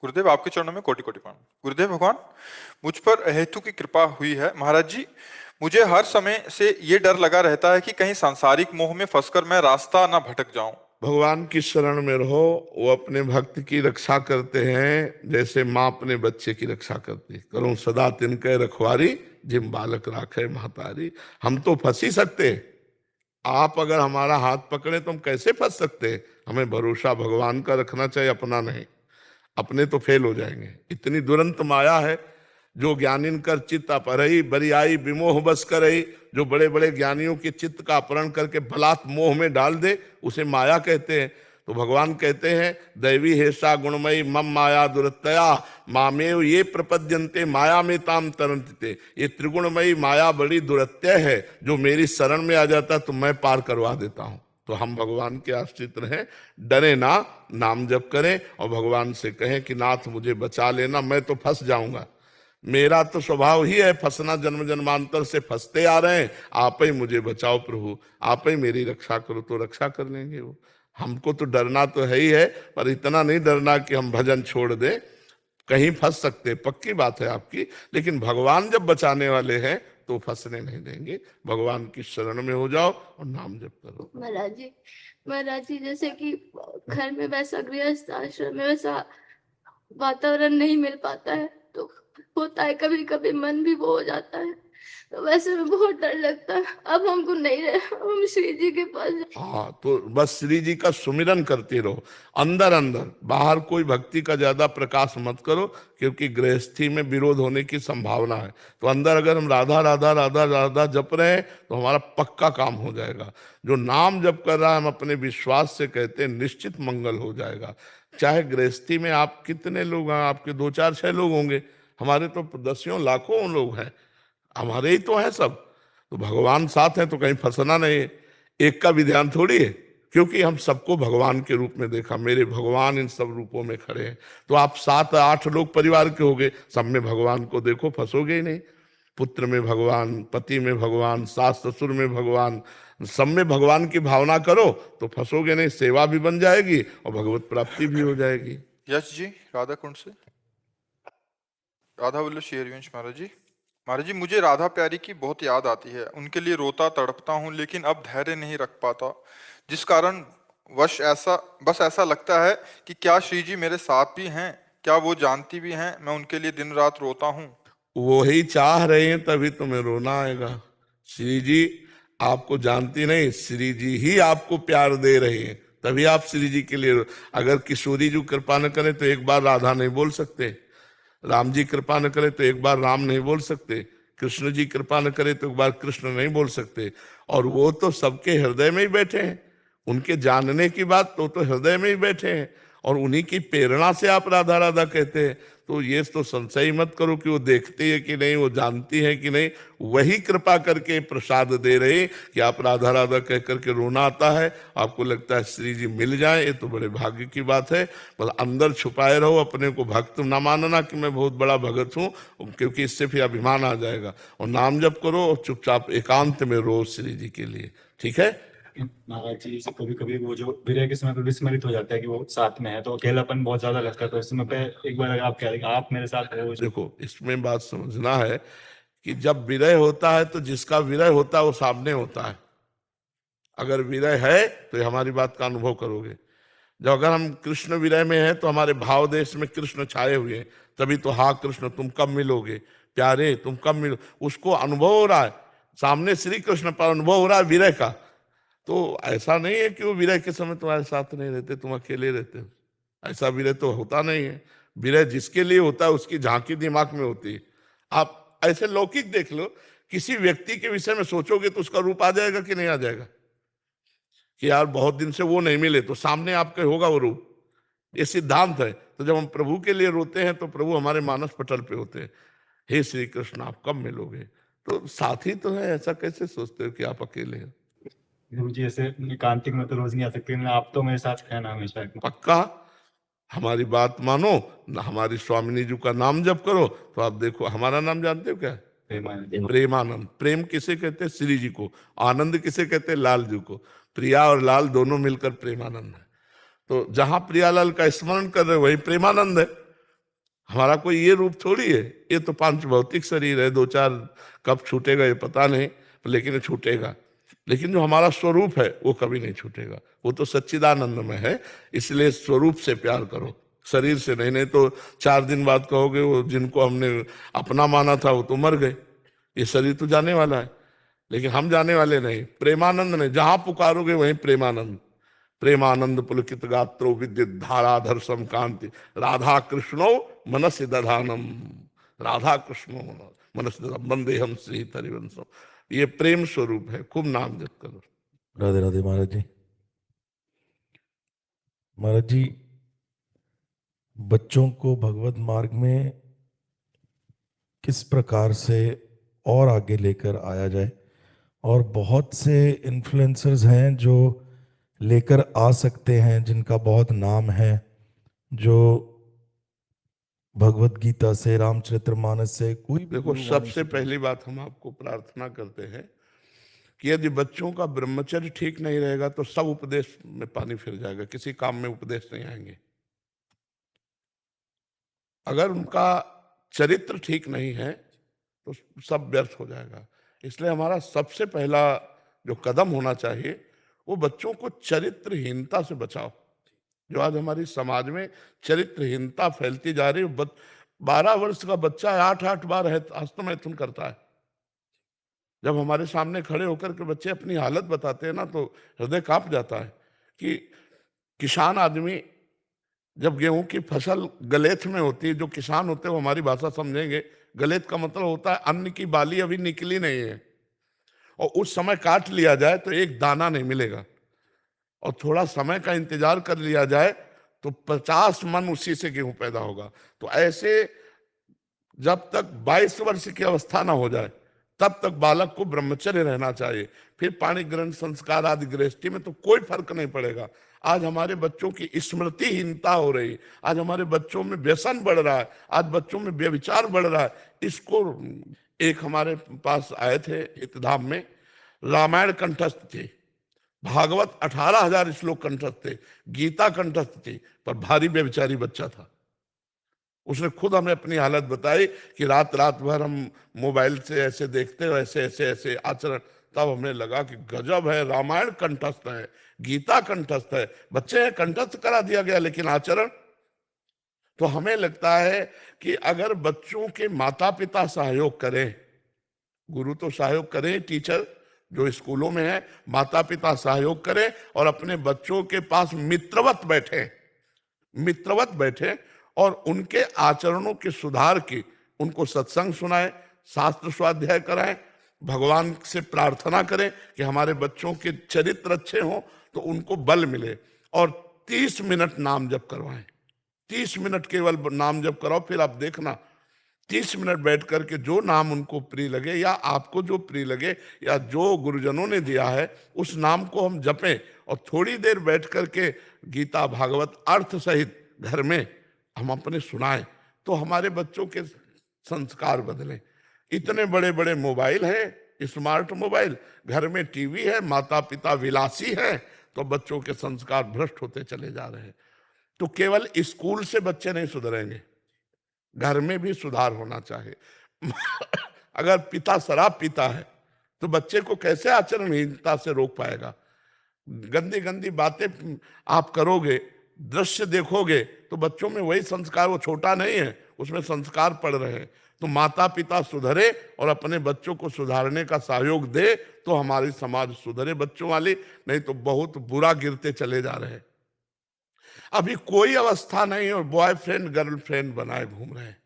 गुरुदेव आपके चरणों में कोटि कोटि प्रणाम। गुरुदेव भगवान, मुझ पर अहेतु की कृपा हुई है। महाराज जी, मुझे हर समय से ये डर लगा रहता है कि कहीं सांसारिक मोह में फंसकर मैं रास्ता ना भटक जाऊं। भगवान की शरण में रहो। वो अपने भक्त की रक्षा करते हैं जैसे माँ अपने बच्चे की रक्षा करती है। करो सदा तिनके रखवारी, जिम बालक राखे महतारी। हम तो फंस ही सकते हैं। आप अगर हमारा हाथ पकड़े तो हम कैसे फंस सकते हैं? हमें भरोसा भगवान का रखना चाहिए, अपना नहीं। अपने तो फेल हो जाएंगे। इतनी दुरंत माया है। जो ज्ञानिन कर चित्त अपहरई, बरियाई विमोह बस करई। जो बड़े बड़े ज्ञानियों के चित्त का अपहरण करके बलात् मोह में डाल दे, उसे माया कहते हैं। तो भगवान कहते हैं, दैवी हेषा गुणमयी मम माया दुरतया मामेव ये प्रपद्यन्ते माया में ताम तरंतते। ये त्रिगुणमयी माया बड़ी दुरत्य है। जो मेरी शरण में आ जाता तो मैं पार करवा देता हूं। तो हम भगवान के आश्रित रहें, डरे ना, नाम जप करें और भगवान से कहें कि नाथ मुझे बचा लेना, मैं तो फंस जाऊंगा। मेरा तो स्वभाव ही है फंसना, जन्म जन्मांतर से फंसते आ रहे हैं। आप ही मुझे बचाओ प्रभु, आप ही मेरी रक्षा करो, तो रक्षा कर लेंगे वो। हमको तो डरना तो है ही है, पर इतना नहीं डरना कि हम भजन छोड़ दें। कहीं फंस सकते, पक्की बात है आपकी, लेकिन भगवान जब बचाने वाले हैं तो फंसने नहीं देंगे। भगवान की शरण में हो जाओ और नाम जप करो। महाराज जी जैसे कि घर में वैसा गृहस्थ आश्रम में वैसा वातावरण नहीं मिल पाता है, तो होता है कभी कभी मन भी वो हो जाता है, तो वैसे में बहुत डर लगता है। अब हमको नहीं रहे, हम श्री जी के पास। हाँ, तो बस श्री जी का सुमिरन करते रहो अंदर अंदर। बाहर कोई भक्ति का ज्यादा प्रकाश मत करो, क्योंकि गृहस्थी में विरोध होने की संभावना है। तो अंदर अगर हम राधा राधा राधा राधा जप रहे हैं तो हमारा पक्का काम हो जाएगा। जो नाम जप कर रहा है, हम अपने विश्वास से कहते हैं निश्चित मंगल हो जाएगा। चाहे गृहस्थी में आप कितने लोग हैं, आपके 2 4 6 लोग होंगे, हमारे तो दसियों लाखों लोग हैं, हमारे ही तो हैं सब। तो भगवान साथ हैं तो कहीं फंसना नहीं है। एक का भी ध्यान थोड़ी है, क्योंकि हम सबको भगवान के रूप में देखा। मेरे भगवान इन सब रूपों में खड़े हैं। तो आप 7 8 लोग परिवार के होंगे, सब में भगवान को देखो, फंसोगे ही नहीं। पुत्र में भगवान, पति में भगवान, सास ससुर में भगवान, सब में भगवान की भावना करो तो फंसोगे नहीं। सेवा भी बन जाएगी और भगवत प्राप्ति भी हो जाएगी। यश जी राधा कुंड से, राधा वल्लभ श्री हरिवंश महाराज जी। महाराज जी, मुझे राधा प्यारी की बहुत याद आती है। उनके लिए रोता तड़पता हूँ, लेकिन अब धैर्य नहीं रख पाता, जिस कारण बस ऐसा लगता है कि क्या श्री जी मेरे साथ भी हैं, क्या वो जानती भी हैं मैं उनके लिए दिन रात रोता हूँ। वो ही चाह रहे हैं, तभी तुम्हें रोना आएगा। श्री जी आपको जानती नहीं, श्री जी ही आपको प्यार दे रहे हैं, तभी आप श्री जी के लिए। अगर किशोरी जी कृपा न करे तो एक बार राधा नहीं बोल सकते, राम जी कृपा न करे तो एक बार राम नहीं बोल सकते, कृष्ण जी कृपा न करे तो एक बार कृष्ण नहीं बोल सकते। और वो तो सबके हृदय में ही बैठे हैं। उनके जानने की बात तो हृदय में ही बैठे हैं, और उन्हीं की प्रेरणा से आप राधा राधा कहते हैं। तो ये तो संशय मत करो कि वो देखती है कि नहीं, वो जानती है कि नहीं। वही कृपा करके प्रसाद दे रहे कि आप राधा राधा कह करके रोना आता है, आपको लगता है श्री जी मिल जाए, ये तो बड़े भाग्य की बात है। बस अंदर छुपाए रहो, अपने को भक्त ना मानना कि मैं बहुत बड़ा भगत हूँ, क्योंकि इससे फिर अभिमान आ जाएगा। और नाम जप करो और चुपचाप एकांत में रो श्री जी के लिए, ठीक है। महाराज जी से कभी कभी वो जो विरह के समय पर विस्मरित हो जाता है कि वो साथ में है, तो अकेलापन बहुत ज्यादा लगता है। तो इस समय पे एक बार अगर आप कह रहे कि आप मेरे साथ हो। देखो, इसमें बात समझना है कि जब विरह होता है तो जिसका विरह होता है वो सामने होता है। अगर विरह है तो हमारी बात का अनुभव करोगे। जब अगर हम कृष्ण विरह में हैं तो हमारे भाव देश में कृष्ण छाए हुए हैं, तभी तो हाँ कृष्ण तुम कब मिलोगे, प्यारे तुम कब मिलो, उसको अनुभव हो रहा है। सामने श्री कृष्ण पर अनुभव हो रहा है विरह का। तो ऐसा नहीं है कि वो विरह के समय तुम्हारे साथ नहीं रहते, तुम अकेले रहते हो। ऐसा विरह तो होता नहीं है। विरह जिसके लिए होता है उसकी झांकी दिमाग में होती है। आप ऐसे लौकिक देख लो, किसी व्यक्ति के विषय में सोचोगे तो उसका रूप आ जाएगा कि नहीं आ जाएगा, कि यार बहुत दिन से वो नहीं मिले तो सामने आपके होगा वो रूप। ये सिद्धांत है। तो जब हम प्रभु के लिए रोते हैं तो प्रभु हमारे मानस पटल पे होते हैं। हे श्री कृष्ण आप कब मिलोगे, तो साथी तो है, ऐसा कैसे सोचते हो कि आप अकेले हैं। गुरु जी ऐसे एकांतिक में तो रोज नहीं आ सकते, आप तो मेरे साथ है ना हमेशा। पक्का हमारी बात मानो, हमारी स्वामिनी जी का नाम जप करो तो आप देखो। हमारा नाम जानते हो क्या? प्रेमानंद। प्रेम किसे कहते हैं? श्री जी को। आनंद किसे कहते हैं? लाल जी को। प्रिया और लाल दोनों मिलकर प्रेमानंद है। तो जहां प्रियालाल का स्मरण कर रहे हो वही प्रेमानंद है। हमारा कोई ये रूप थोड़ी है, ये तो पांच भौतिक शरीर है, दो चार कब छूटेगा ये पता नहीं, लेकिन ये छूटेगा। लेकिन जो हमारा स्वरूप है वो कभी नहीं छूटेगा, वो तो सच्चिदानंद में है। इसलिए स्वरूप से प्यार करो, शरीर से नहीं। नहीं तो 4 दिन बाद कहोगे वो जिनको हमने अपना माना था वो तो मर गए, ये शरीर तो जाने वाला है, लेकिन हम जाने वाले नहीं। प्रेमानंद ने जहां पुकारोगे वहीं प्रेमानंद। प्रेमानंद पुलकित गात्रो विद्युत धाराधर सम कांति राधा कृष्णो मनसि दधानम। राधा कृष्णो मनसि दधानम वंदे हम श्री हरिवंशम। ये प्रेम स्वरूप है, खूब नाम जप करो। राधे राधे महाराज जी। महाराज जी, बच्चों को भगवत मार्ग में किस प्रकार से और आगे लेकर आया जाए? और बहुत से इन्फ्लुएंसर्स हैं जो लेकर आ सकते हैं, जिनका बहुत नाम है, जो भगवत गीता से, रामचरितमानस से, कोई भी देखो, गुरु वाणी सबसे से पहली बात हम आपको प्रार्थना करते हैं कि यदि बच्चों का ब्रह्मचर्य ठीक नहीं रहेगा तो सब उपदेश में पानी फिर जाएगा, किसी काम में उपदेश नहीं आएंगे। अगर उनका चरित्र ठीक नहीं है तो सब व्यर्थ हो जाएगा। इसलिए हमारा सबसे पहला जो कदम होना चाहिए वो बच्चों को चरित्रहीनता से बचाओ। जो आज हमारी समाज में चरित्रहीनता फैलती जा रही है। 12 वर्ष का बच्चा 8 बार हस्तमैथुन करता है। जब हमारे सामने खड़े होकर के बच्चे अपनी हालत बताते हैं ना तो हृदय कांप जाता है कि किसान आदमी जब गेहूं की फसल गलेथ में होती है, जो किसान होते हैं वो हमारी भाषा समझेंगे, गलेथ का मतलब होता है अन्न की बाली अभी निकली नहीं है और उस समय काट लिया जाए तो एक दाना नहीं मिलेगा, और थोड़ा समय का इंतजार कर लिया जाए तो 50 मन उसी से गेहूं पैदा होगा। तो ऐसे जब तक 22 वर्ष की अवस्था ना हो जाए तब तक बालक को ब्रह्मचर्य रहना चाहिए। फिर पाणी ग्रहण संस्कार आदि गृहस्थी में तो कोई फर्क नहीं पड़ेगा। आज हमारे बच्चों की स्मृतिहीनता हो रही, आज हमारे बच्चों में व्यसन बढ़ रहा है, आज बच्चों में व्यभिचार बढ़ रहा है। इसको एक हमारे पास आए थे हितधाम में, रामायण कंठस्थ थे, भागवत 18,000 श्लोक कंठस्थ थे, गीता कंठस्थ थी, पर भारी व्यभिचारी बच्चा था। उसने खुद हमें अपनी हालत बताई कि रात रात भर हम मोबाइल से ऐसे देखते हैं, ऐसे ऐसे ऐसे आचरण। तब हमें लगा कि गजब है, रामायण कंठस्थ है, गीता कंठस्थ है, बच्चे हैं कंठस्थ करा दिया गया, लेकिन आचरण। तो हमें लगता है कि अगर बच्चों के माता पिता सहयोग करें, गुरु तो सहयोग करें, टीचर जो स्कूलों में है, माता पिता सहयोग करें और अपने बच्चों के पास मित्रवत बैठे और उनके आचरणों के सुधार की उनको सत्संग सुनाएं, शास्त्र स्वाध्याय कराएं, भगवान से प्रार्थना करें कि हमारे बच्चों के चरित्र अच्छे हों तो उनको बल मिले। और 30 मिनट नाम जप करवाएं, 30 मिनट केवल नाम जप कराओ। फिर आप देखना 30 मिनट बैठ करके जो नाम उनको प्रिय लगे या आपको जो प्रिय लगे या जो गुरुजनों ने दिया है उस नाम को हम जपें और थोड़ी देर बैठ करके गीता भागवत अर्थ सहित घर में हम अपने सुनाएं, तो हमारे बच्चों के संस्कार बदलें। इतने बड़े बड़े मोबाइल हैं, स्मार्ट मोबाइल, घर में टीवी है, माता पिता विलासी हैं, तो बच्चों के संस्कार भ्रष्ट होते चले जा रहे हैं। तो केवल स्कूल से बच्चे नहीं सुधरेंगे, घर में भी सुधार होना चाहिए। अगर पिता शराब पीता है तो बच्चे को कैसे आचरणहीनता से रोक पाएगा? गंदी गंदी बातें आप करोगे, दृश्य देखोगे तो बच्चों में वही संस्कार, वो छोटा नहीं है, उसमें संस्कार पड़ रहे हैं। तो माता पिता सुधरे और अपने बच्चों को सुधारने का सहयोग दे तो हमारी समाज सुधरे बच्चों वाली, नहीं तो बहुत बुरा गिरते चले जा रहे हैं। अभी कोई अवस्था नहीं और बॉयफ्रेंड गर्लफ्रेंड बनाए घूम रहे हैं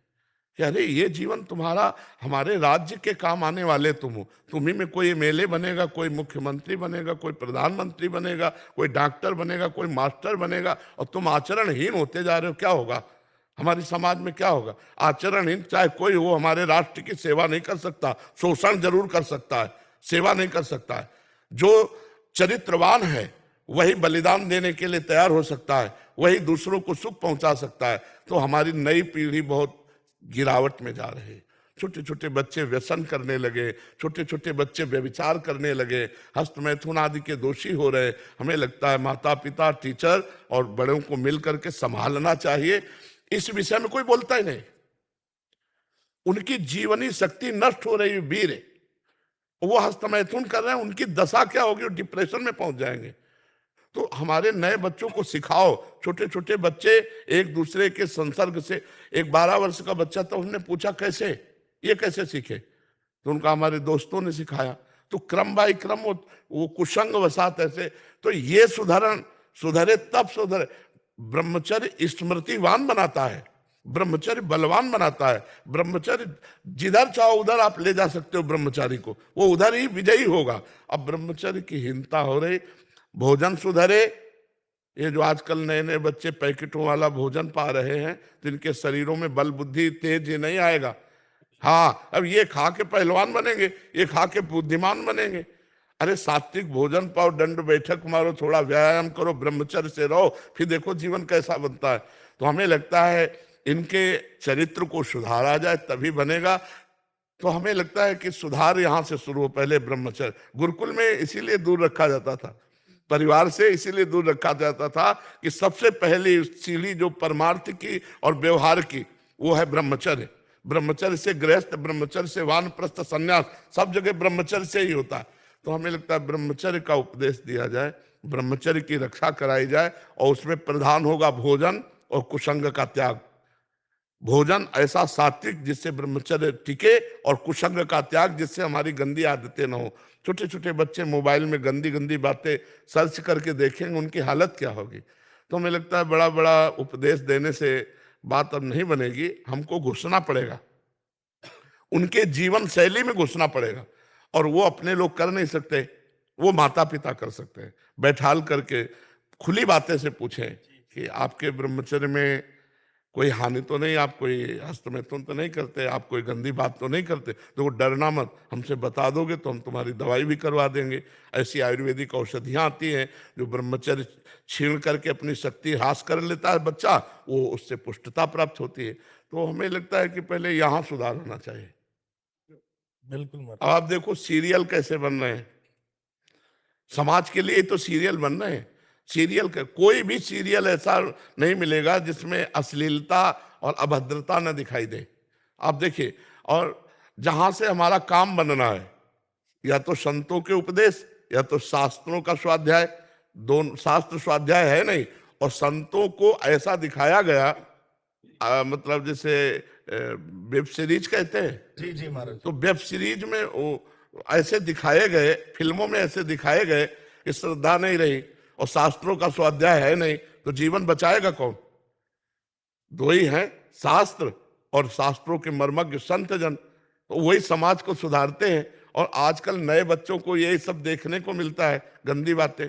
कि अरे ये जीवन तुम्हारा, हमारे राज्य के काम आने वाले तुम हो, तुम्ही में कोई एमएलए बनेगा, कोई मुख्यमंत्री बनेगा, कोई प्रधानमंत्री बनेगा, कोई डॉक्टर बनेगा, कोई मास्टर बनेगा, और तुम आचरणहीन होते जा रहे हो। क्या होगा हमारी समाज में? क्या होगा? आचरणहीन चाहे कोई हो, हमारे राष्ट्र की सेवा नहीं कर सकता, शोषण जरूर कर सकता है, सेवा नहीं कर सकता है। जो चरित्रवान है वही बलिदान देने के लिए तैयार हो सकता है, वही दूसरों को सुख पहुंचा सकता है। तो हमारी नई पीढ़ी बहुत गिरावट में जा रहे हैं। छोटे छोटे बच्चे व्यसन करने लगे, छोटे छोटे बच्चे व्यभिचार करने लगे, हस्तमैथुन आदि के दोषी हो रहे। हमें लगता है माता पिता, टीचर और बड़ों को मिल करके संभालना चाहिए इस विषय में कोई बोलता ही नहीं। उनकी जीवनी शक्ति नष्ट हो रही, वीर है, वो हस्तमैथुन कर रहे हैं, उनकी दशा क्या होगी, वो डिप्रेशन में पहुंच जाएंगे। तो हमारे नए बच्चों को सिखाओ, छोटे छोटे बच्चे एक दूसरे के संसर्ग से, एक 12 वर्ष का बच्चा था, उसने पूछा कैसे, ये कैसे सीखे, तो उनका हमारे दोस्तों ने सिखाया। तो क्रम बाई क्रम वो कुसंग वसात ऐसे, तो ये सुधरे तब सुधरे। ब्रह्मचर्य स्मृतिवान बनाता है, ब्रह्मचर्य बलवान बनाता है। ब्रह्मचर्य जिधर चाहो उधर आप ले जा सकते हो ब्रह्मचारी को, वो उधर ही विजयी होगा। अब ब्रह्मचर्य की हीनता हो रही, भोजन सुधरे। ये जो आजकल नए नए बच्चे पैकेटों वाला भोजन पा रहे हैं, तो इनके शरीरों में बल बुद्धि तेज नहीं आएगा। हाँ, अब ये खा के पहलवान बनेंगे, ये खा के बुद्धिमान बनेंगे। अरे सात्विक भोजन पाओ, दंड बैठक मारो, थोड़ा व्यायाम करो, ब्रह्मचर्य से रहो, फिर देखो जीवन कैसा बनता है। तो हमें लगता है इनके चरित्र को सुधारा जाए तभी बनेगा। तो हमें लगता है कि सुधार यहाँ से शुरू हो। पहले ब्रह्मचर्य गुरुकुल में इसीलिए दूर रखा जाता था, परिवार से इसीलिए दूर रखा जाता था कि सबसे पहली सीढ़ी जो परमार्थ की और व्यवहार की, वो है ब्रह्मचर्य। ब्रह्मचर्य से गृहस्थ, ब्रह्मचर्य से वानप्रस्थ, संन्यास, सब जगह ब्रह्मचर्य से ही होता है। तो हमें लगता है ब्रह्मचर्य का उपदेश दिया जाए, ब्रह्मचर्य की रक्षा कराई जाए, और उसमें प्रधान होगा भोजन और कुसंग का त्याग। भोजन ऐसा सात्विक जिससे ब्रह्मचर्य टिके, और कुसंग का त्याग जिससे हमारी गंदी आदतें न हो। छोटे छोटे बच्चे मोबाइल में गंदी गंदी बातें सर्च करके देखेंगे, उनकी हालत क्या होगी। तो हमें लगता है बड़ा बड़ा उपदेश देने से बात अब नहीं बनेगी, हमको घुसना पड़ेगा, उनके जीवन शैली में घुसना पड़ेगा। और वो अपने लोग कर नहीं सकते, वो माता पिता कर सकते हैं। बैठाल करके खुली बातें से पूछें कि आपके ब्रह्मचर्य में कोई हानि तो नहीं, आप कोई हस्तमैथुन तो नहीं करते, आप कोई गंदी बात तो नहीं करते, तो वो डरना मत, हमसे बता दोगे तो हम तुम्हारी दवाई भी करवा देंगे। ऐसी आयुर्वेदिक औषधियाँ आती हैं जो ब्रह्मचर्य छीण करके अपनी शक्ति ह्रास कर लेता है बच्चा, वो उससे पुष्टता प्राप्त होती है। तो हमें लगता है कि पहले यहाँ सुधार होना चाहिए। बिल्कुल अब आप देखो सीरियल कैसे बन रहे हैं, समाज के लिए तो सीरियल बन रहे हैं। सीरियल का कोई भी सीरियल ऐसा नहीं मिलेगा जिसमें अश्लीलता और अभद्रता न दिखाई दे। आप देखिए, और जहां से हमारा काम बनना है, या तो संतों के उपदेश या तो शास्त्रों का स्वाध्याय, दोनों शास्त्र स्वाध्याय है नहीं, और संतों को ऐसा दिखाया गया, मतलब जैसे वेब सीरीज कहते हैं, जी जी महाराज। तो वेब सीरीज में वो ऐसे दिखाए गए, फिल्मों में ऐसे दिखाए गए कि श्रद्धा नहीं रही, और शास्त्रों का स्वाध्याय है नहीं, तो जीवन बचाएगा कौन। दो ही हैं, शास्त्र और शास्त्रों के मर्मज्ञ संत जन, तो वही समाज को सुधारते हैं। और आजकल नए बच्चों को यही सब देखने को मिलता है, गंदी बातें।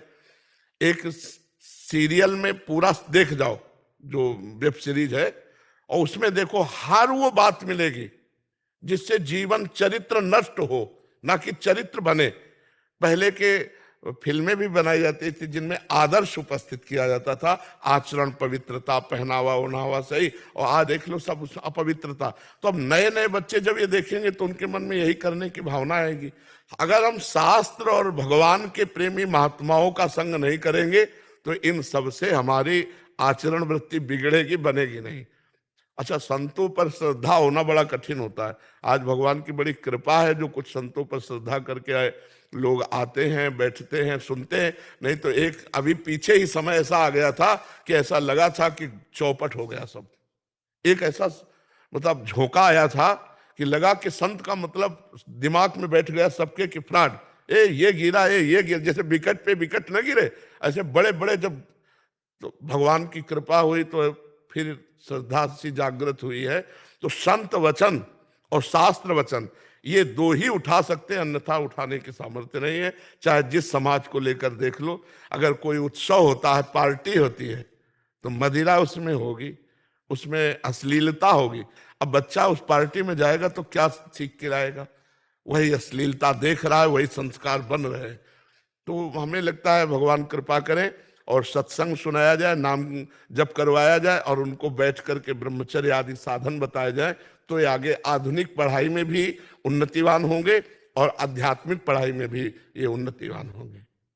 एक सीरियल में पूरा देख जाओ जो वेब सीरीज है, और उसमें देखो हर वो बात मिलेगी जिससे जीवन चरित्र नष्ट हो, ना कि चरित्र बने। पहले के फिल्में भी बनाई जाती थी जिनमें आदर्श उपस्थित किया जाता था, आचरण, पवित्रता, पहनावा ओढ़ावा सही, और आज देख लो सब अपवित्रता। तो अब नए नए बच्चे जब ये देखेंगे तो उनके मन में यही करने की भावना आएगी। अगर हम शास्त्र और भगवान के प्रेमी महात्माओं का संग नहीं करेंगे तो इन सब से हमारी आचरण वृत्ति बिगड़ेगी, बनेगी नहीं। अच्छा, संतों पर श्रद्धा होना बड़ा कठिन होता है। आज भगवान की बड़ी कृपा है, जो कुछ संतों पर श्रद्धा करके आए लोग आते हैं, बैठते हैं, सुनते हैं। नहीं तो एक अभी पीछे ही समय ऐसा आ गया था कि ऐसा लगा था कि चौपट हो गया सब। एक ऐसा मतलब झोंका आया था कि लगा कि संत का मतलब दिमाग में बैठ गया सबके कि फ्रॉड, ये गिरा, ये गिरा, जैसे विकेट पे विकेट न गिरे, ऐसे बड़े बड़े। जब तो भगवान की कृपा हुई तो फिर श्रद्धा सी जागृत हुई है। तो संत वचन और शास्त्र वचन ये दो ही उठा सकते हैं, अन्यथा उठाने की सामर्थ्य नहीं है। चाहे जिस समाज को लेकर देख लो, अगर कोई उत्सव होता है, पार्टी होती है, तो मदिरा उसमें होगी, उसमें अश्लीलता होगी। अब बच्चा उस पार्टी में जाएगा तो क्या सीख के लाएगा? वही अश्लीलता देख रहा है, वही संस्कार बन रहे हैं। तो हमें लगता है भगवान कृपा करें और सत्संग सुनाया जाए, नाम जप करवाया जाए, और उनको बैठ करके ब्रह्मचर्य आदि साधन बताए जाए, तो ये आगे आधुनिक पढ़ाई में भी उन्नतिवान होंगे और आध्यात्मिक पढ़ाई में भी ये उन्नतिवान होंगे।